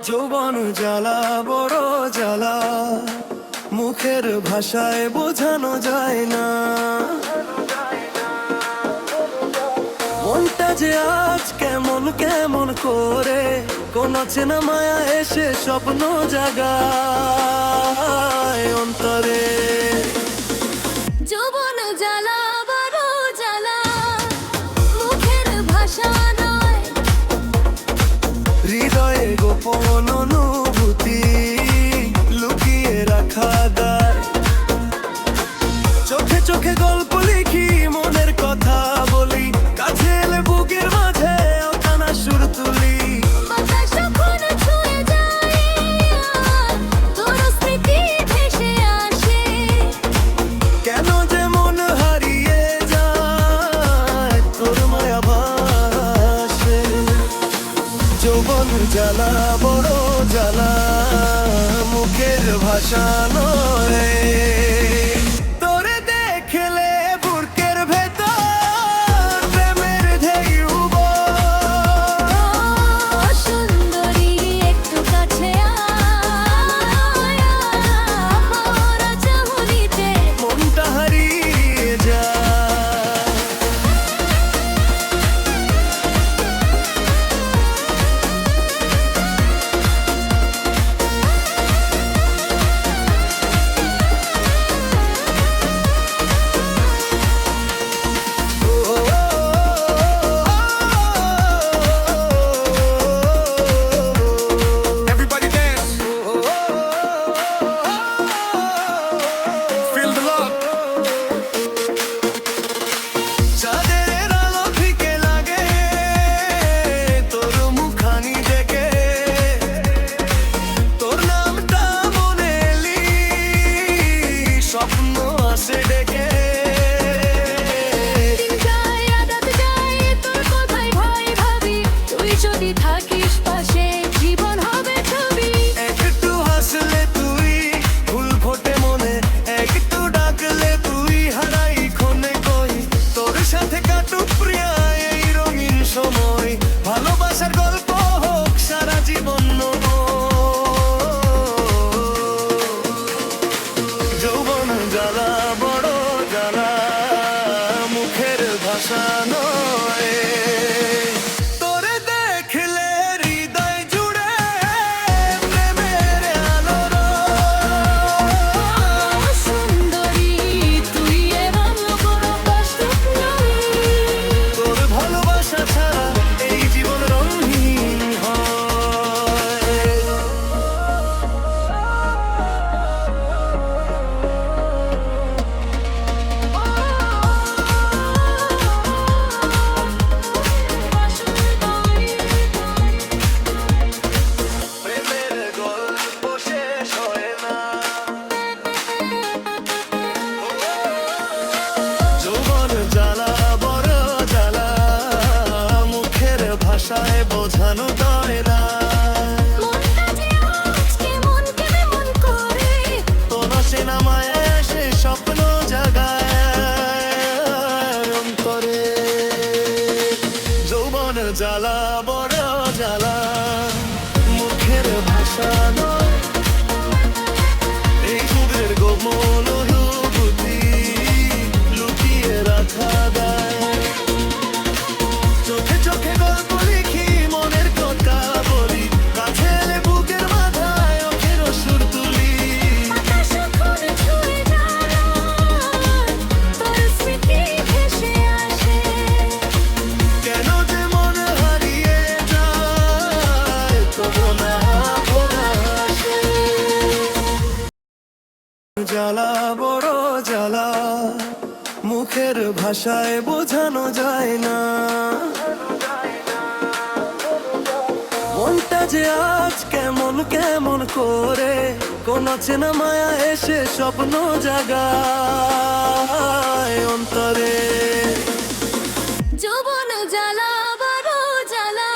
যৌবন জ্বালা বড় জ্বালা, মুখের ভাষায় বোঝানো যায় না। মনটা যে আজ কেমন কেমন করে, কোন চেনা মায়া এসে স্বপ্ন জাগায় অন্তরে। যৌবন জ্বালা বড় জ্বালা, মুখের ভাষা নয়, হৃদয়ে গোপন অনুভূতি লুকিয়ে রাখা দায়। চোখে চোখে গল্প লিখি, মনের কথা বলি, কাছে এলে বুকের মাঝে অজানা সুর তুলি। বাতাস যখন ছুঁয়ে যায়, তোর স্মৃতি ভেসে আসে। কেন যে মন হারিয়ে যায়, তোর মায়া ভাসে। যৌবন জ্বালা বড় জ্বালা, মুখের ভাষা নয়। তোরে দেখলে বুকের ভেতর প্রেমের ঢেউ বয়। সুন্দরী একটু কাছে আয়, ভরা চাহনিতে মনটা হারিয়ে যায়। Everybody dance. Feel the love. চাঁদের আলো ফিকে লাগে তোর মুখখানি দেখে, তোর নামটা মনে এলি স্বপ্ন আসে ডেকে। দিন যায় আদাত যায়, তোর কথাই ভয় ভাবি, তুই যদি থাকিস পাশে জীবন হবে ছবি। একটু হাসলে তুই ফুল ফোটে মনে, একটু ডাকলে তুই হারাই ক্ষণে কই। তোর সাথে কাটুক প্রিয়া এই রঙিন সময়, ভালোবাসার গল্প হোক সারা জীবন যৌবন জ্বালা বড় জ্বালা, মুখের ভাষা নয়। তোরে দেখলে হৃদয় জুড়ে প্রেমের আলোর। সুন্দরী তুই এমন কোনো কষ্ট নই। তোর ভালোবাসা ছাড়া এই জীবন রঙহীন হয়। প্রেমের গল্প শেষ হয় না। যৌবন জ্বালা বড় জ্বালা, মুখের ভাষায় বোঝানো যায় না। মনটা যে আজ কেমন কেমন করে, তোর চেনা মায়া এসে স্বপ্ন জাগায় অন্তরে। যৌবন জ্বালা বড় জ্বালা, মুখের ভাষা নয়। এই বুকের গোপন অনুভূতি লুকিয়ে রাখা দায়। চোখে চোখে গল্প লিখি, মনের কথা বলি, কাছে এলে বুকের মাথায় অখের সুর তুলি। বাতাস যখন ছুঁয়ে যায়, তোর স্মৃতি ভেসে আসে। কেন যে মন হারিয়ে যায়, তবু না ভোলা আসে। জ্বালা বড় জ্বালা, মুখের ভাষায় বোঝানো যায় না। মনটা যে আজ কেমন কেমন করে, কোন চেনা মায়া এসে স্বপ্ন জাগায় অন্তরে। যৌবন জ্বালা বড় জ্বালা,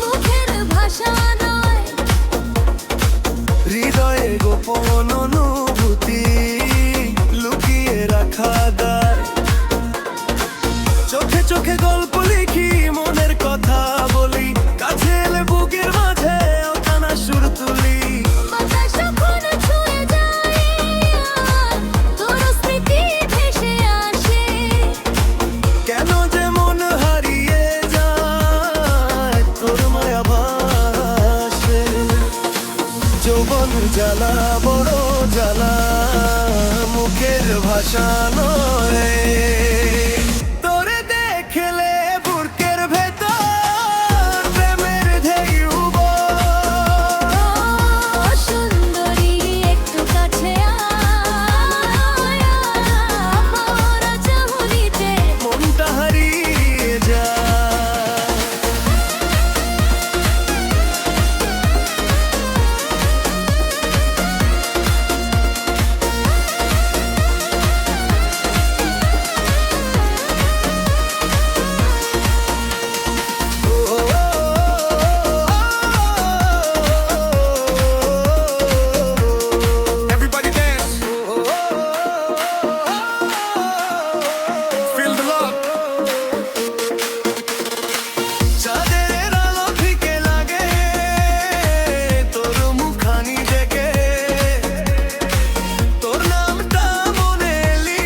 মুখের ভাষা নয়, হৃদয়ে গোপন অনুভূতি লুকিয়ে রাখা দায়। চোখে চোখে গল্প লিখি, মনের কথা বলি, কাছে এলে বুকের মাঝে জ্বালা বড় জ্বালা মুখের ভাষা নয় তোরে দেখলে বুকের ভেতর প্রেমের ঢেউ সুন্দরী একটু কাছে আয় আমার চাহনিতে মনটা হারিয়ে যায় Everybody dance. Feel the love. চাঁদের আলো ফিকে লাগে তোর মুখখানি দেখে তোর নামটা মনে এলি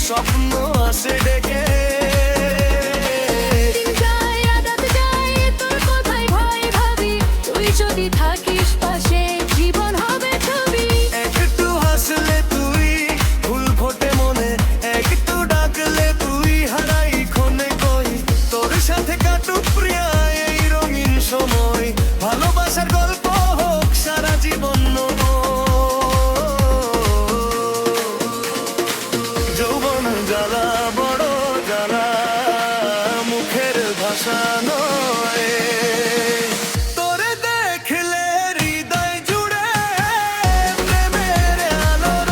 স্বপ্ন আসে ডেকে দিন যায় রাত যায় তোর কথাই ভয় ভাবি তুই যদি থাকিস পাশে জীবন হবে ছবি একটু হাসলে তুই ফুল ফোটে মনে একটু ডাকলে তুই হারাই ক্ষণে কই তোর সাথে কাটুক প্রিয়া এই রঙিন সময় ভালোবাসার গল্প হোক সারা জীবন যৌবন জ্বালা বড় জ্বালা মুখের ভাষা নয় তোরে দেখলে হৃদয় জুড়ে প্রেমের আলোর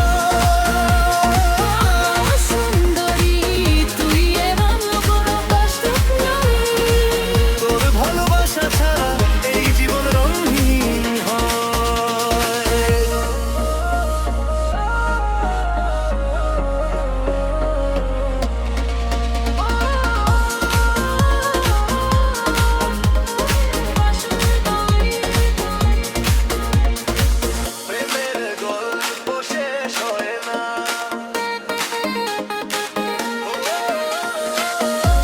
সুন্দরী তুই এমন কোনো কষ্ট নই তোর ভালোবাসা ছাড়া এই জীবন রঙহীন প্রেমের গল্প শেষ হয় না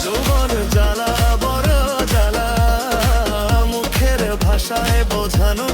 যৌবন জ্বালা বড় জ্বালা মুখের ভাষায় বোঝানো